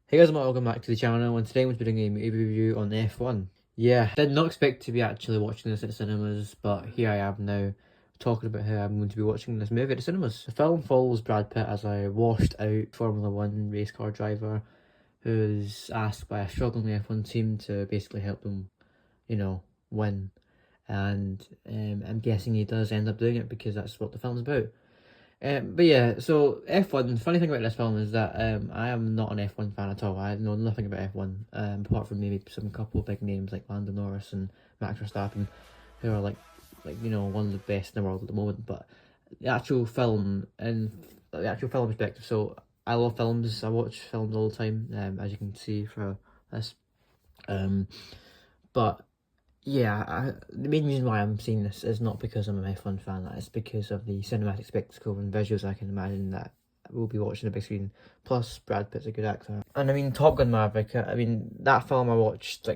Hey guys, welcome back to the channel, and today I'm going to be doing a movie review on F1. Yeah, did not expect to be actually watching this at cinemas, but here I am now talking about how I'm going to be watching this movie at the cinemas. The film follows Brad Pitt as a washed out Formula 1 race car driver who's asked by a struggling F1 team to basically help them, win. And I'm guessing he does end up doing it because that's what the film's about. But yeah, so F1, the funny thing about this film is that I am not an F1 fan at all. I know nothing about F1, apart from maybe some couple of big names like Lando Norris and Max Verstappen, who are like one of the best in the world at the moment. But the actual film and the actual film perspective, so I love films. I watch films all the time, as you can see for this. But yeah, the main reason why I'm seeing this is not because I'm an F1 fan, it's because of the cinematic spectacle and visuals I can imagine that we'll be watching on the big screen. Plus, Brad Pitt's a good actor. And I mean, Top Gun Maverick, that film I watched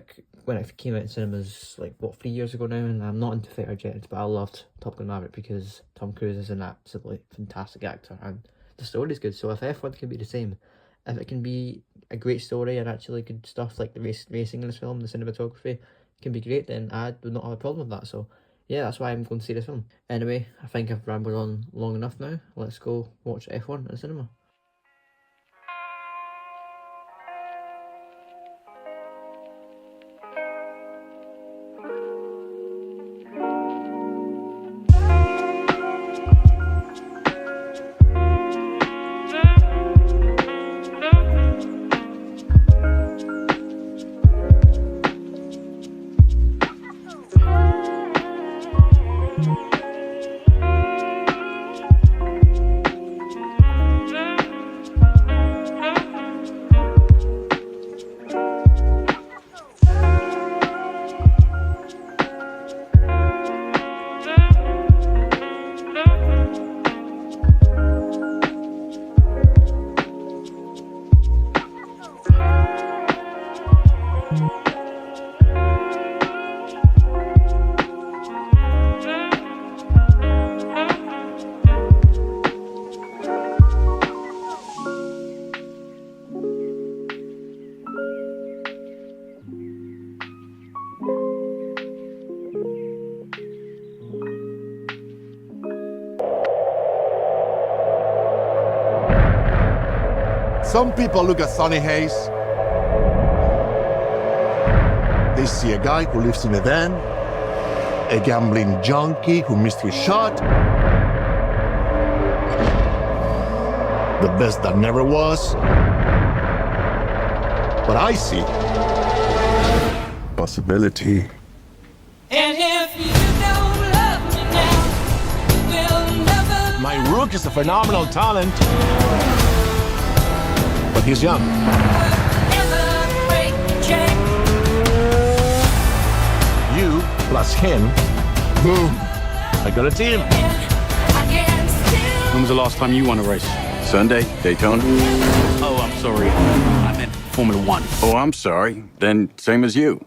when it came out in cinemas 3 years ago now, and I'm not into fighter jets, but I loved Top Gun Maverick because Tom Cruise is an absolutely fantastic actor and the story's good. So if F1 can be the same, if it can be a great story and actually good stuff like the racing in this film, the cinematography can be great, then I would not have a problem with that. So yeah, that's why I'm going to see this film. Anyway, I think I've rambled on long enough now. Let's go watch F1 at the cinema. Some people look at Sonny Hayes. They see a guy who lives in a van, a gambling junkie who missed his shot, the best that never was. But I see possibility. And if you don't love me now, we'll never. My rook is a phenomenal talent, but he's young. Ever break the chain. You plus him, boom, I got a team. I can still. When was the last time you won a race? Sunday, Daytona. Oh, I'm sorry. I meant Formula One. Oh, I'm sorry. Then same as you.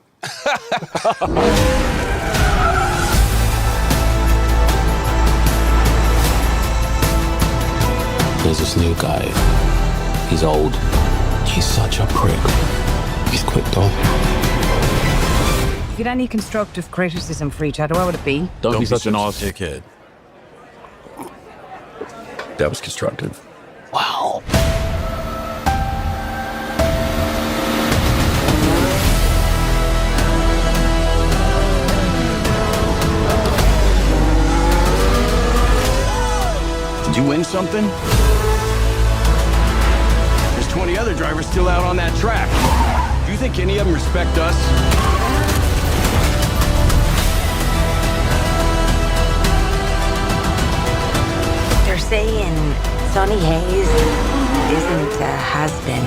There's this new guy. He's old. He's such a prick. He's quick though. If you had any constructive criticism for each other, what would it be? Don't be such an a ass. dickhead. That was constructive. Wow. Did you win something? There's 20 other drivers still out on that track. Do you think any of them respect us? They're saying Sonny Hayes isn't a has-been.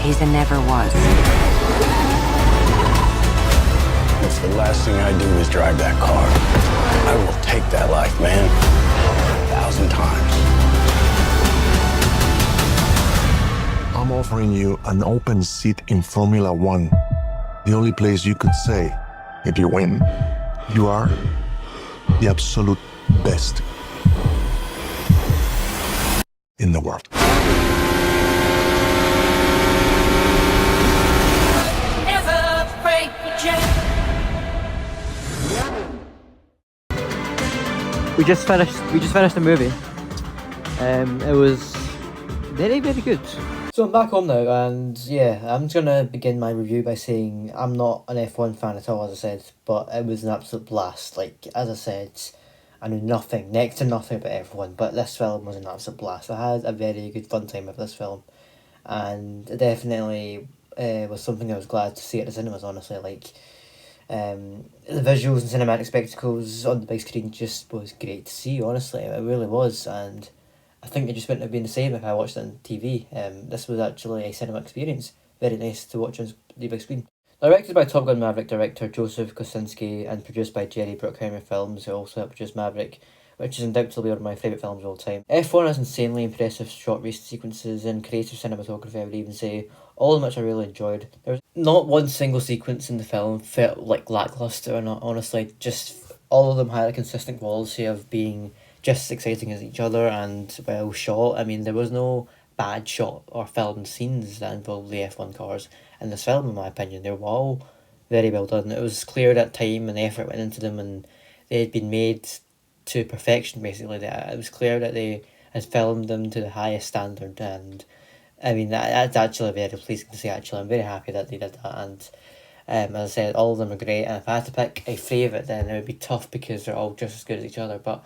He's a never was. If the last thing I do is drive that car, I will take that life, man. 1,000 times. I'm offering you an open seat in Formula One. The only place you could say, if you win, you are the absolute best in the world. We just finished the movie. It was very, very good. So I'm back home now, and yeah, I'm just gonna begin my review by saying I'm not an F1 fan at all, as I said, but it was an absolute blast. Like, as I said, I knew nothing, next to nothing about F1, but this film was an absolute blast. I had a very good fun time with this film, and it definitely was something I was glad to see at the cinemas, honestly. Like, the visuals and cinematic spectacles on the big screen just was great to see, honestly. It really was, and I think it just wouldn't have been the same if I watched it on TV. This was actually a cinema experience. Very nice to watch on the big screen. Directed by Top Gun Maverick director Joseph Kosinski and produced by Jerry Bruckheimer Films, who also helped produce Maverick, which is undoubtedly one of my favourite films of all time. F1 has insanely impressive short race sequences and creative cinematography, I would even say, all of which I really enjoyed. There was not one single sequence in the film felt like lacklustre or not, honestly. Just all of them had a consistent quality of being just as exciting as each other and well shot. I mean, there was no bad shot or filmed scenes that involved the F1 cars in this film, in my opinion. They were all very well done. It was clear that time and effort went into them, and they had been made to perfection, basically. It was clear that they had filmed them to the highest standard, and I mean, that's actually very pleasing to see, actually. I'm very happy that they did that, and as I said, all of them are great, and if I had to pick a favourite, then it would be tough because they're all just as good as each other, but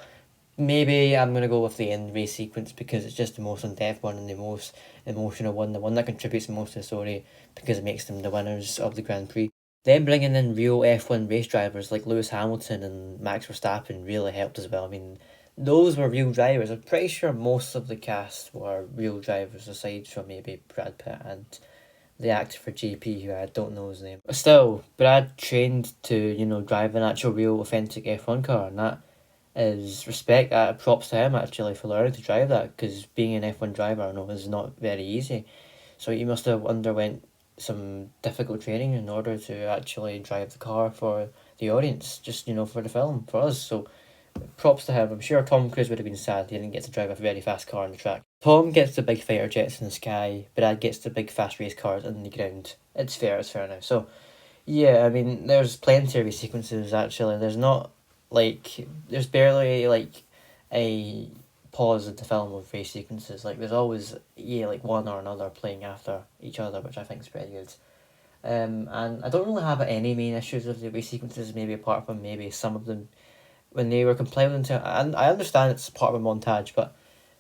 maybe I'm going to go with the end race sequence because it's just the most in-depth one and the most emotional one, the one that contributes the most to the story because it makes them the winners of the Grand Prix. Then bringing in real F1 race drivers like Lewis Hamilton and Max Verstappen really helped as well. I mean, those were real drivers. I'm pretty sure most of the cast were real drivers aside from maybe Brad Pitt and the actor for JP, who I don't know his name. But still, Brad trained to, drive an actual real authentic F1 car, and that is respect, props to him actually for learning to drive that, because being an F1 driver, I know, is not very easy. So he must have underwent some difficult training in order to actually drive the car for the audience, just, for the film, for us. So props to him. I'm sure Tom Cruise would have been sad he didn't get to drive a very fast car on the track. Tom gets the big fighter jets in the sky, Brad gets the big fast race cars in the ground. It's fair enough. So, yeah, I mean, there's plenty of race sequences, actually. There's barely, a pause in the film of race sequences. There's always, one or another playing after each other, which I think is pretty good. And I don't really have any main issues with the race sequences, maybe apart from maybe some of them when they were compiled into, and I understand it's part of a montage, but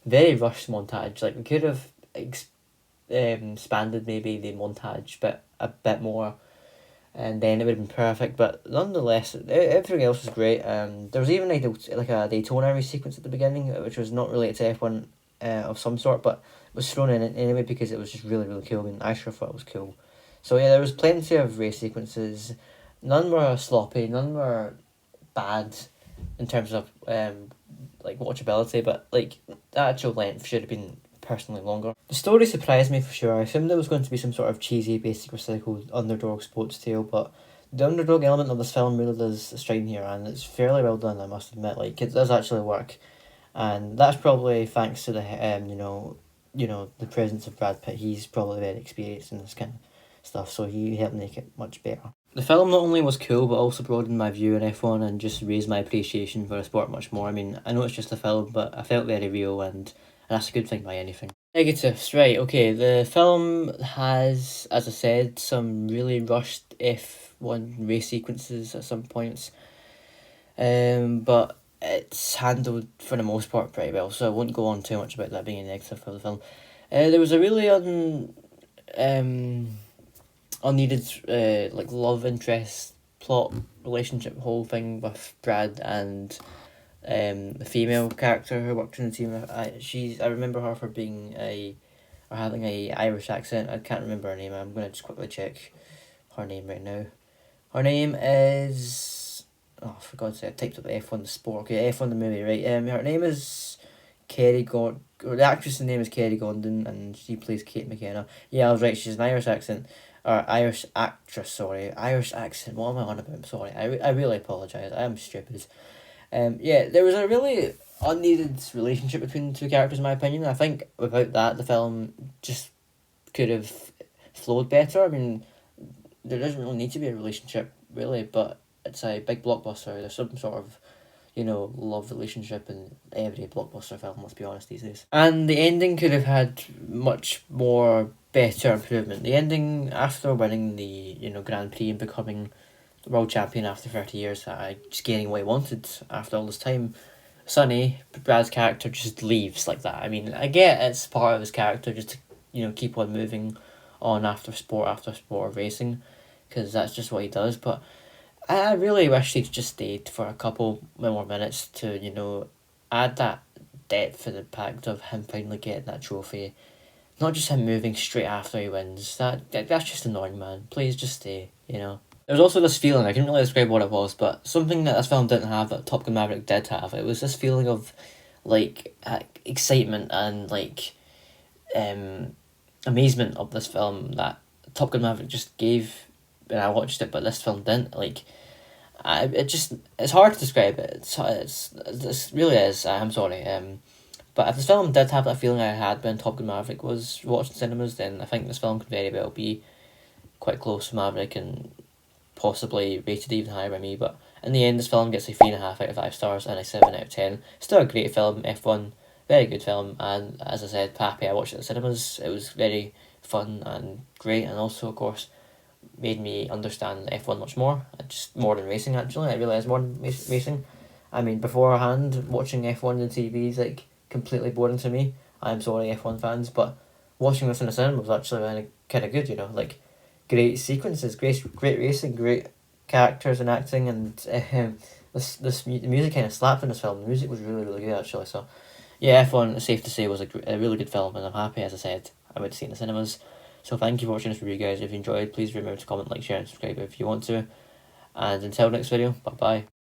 very rushed montage. We could have expanded maybe the montage but a bit more, and then it would have been perfect. But nonetheless, everything else was great. There was even a Daytona race sequence at the beginning, which was not related to F1 of some sort, but was thrown in anyway because it was just really, really cool. I mean, I sure thought it was cool. So yeah, there was plenty of race sequences. None were sloppy, none were bad in terms of watchability, but the actual length should have been personally longer. The story surprised me for sure. I assumed there was going to be some sort of cheesy, basic, recycled underdog sports tale, but the underdog element of this film really does shine here, and it's fairly well done, I must admit. It does actually work, and that's probably thanks to the the presence of Brad Pitt. He's probably very experienced in this kind of stuff, so he helped make it much better. The film not only was cool, but also broadened my view on F1 and just raised my appreciation for the sport much more. I mean, I know it's just a film, but I felt very real, and that's a good thing by anything. Negatives, right, okay. The film has, as I said, some really rushed F1 race sequences at some points, but it's handled for the most part pretty well, so I won't go on too much about that being a negative for the film. There was a really unneeded love interest plot relationship whole thing with Brad and the female character who worked in the team. I remember her for having a Irish accent. I can't remember her name. I'm gonna just quickly check her name right now. Her name is, for God's sake, I typed up F1 the sport. Okay, F1 the movie, right? Her name is Kerry the actress's name is Kerry Condon, and she plays Kate McKenna. Yeah, I was right. She's an Irish accent. Or Irish actress, sorry. Irish accent. What am I on about? I'm sorry. I really apologise. I am stupid. There was a really unneeded relationship between the two characters, in my opinion. I think without that, the film just could have flowed better. I mean, there doesn't really need to be a relationship, really, but it's a big blockbuster. There's some sort of you know, love relationship in every blockbuster film, let's be honest, these days. And the ending could have had much more better improvement. The ending, after winning the, you know, Grand Prix and becoming world champion after 30 years, just getting what he wanted after all this time, Sonny, Brad's character, just leaves like that. I mean, I get it's part of his character just to, you know, keep on moving on after sport of racing, because that's just what he does, but I really wish he'd just stayed for a couple more minutes to, you know, add that depth and impact of him finally getting that trophy. Not just him moving straight after he wins. That's just annoying, man. Please just stay, you know. There's also this feeling, I can't really describe what it was, but something that this film didn't have that Top Gun Maverick did have. It was this feeling of, like, excitement and, like, amazement of this film that Top Gun Maverick just gave when I watched it, but this film didn't. Like, it's hard to describe it. It really is. I'm sorry. But if this film did have that feeling I had when Top Gun Maverick was watched in cinemas, then I think this film could very well be quite close to Maverick and possibly rated even higher by me. But in the end, this film gets a 3.5 out of 5 stars and a 7 out of 10. Still a great film, F1, very good film. And as I said, happy I watched it in cinemas. It was very fun and great, and also, of course, made me understand F1 much more. Just more than racing, actually. I realised more than racing. I mean, beforehand, watching F1 on TV is like completely boring to me. I'm sorry, F1 fans, but watching this in the cinema was actually kind of good, you know, like great sequences, great racing, great characters and acting, and the music kind of slapped in this film. The music was really, really good, actually. So yeah, F1, it's safe to say, was a really good film, and I'm happy, as I said, I went to see it in the cinemas. So thank you for watching this review, guys. If you enjoyed, please remember to comment, like, share and subscribe if you want to. And until next video, bye bye.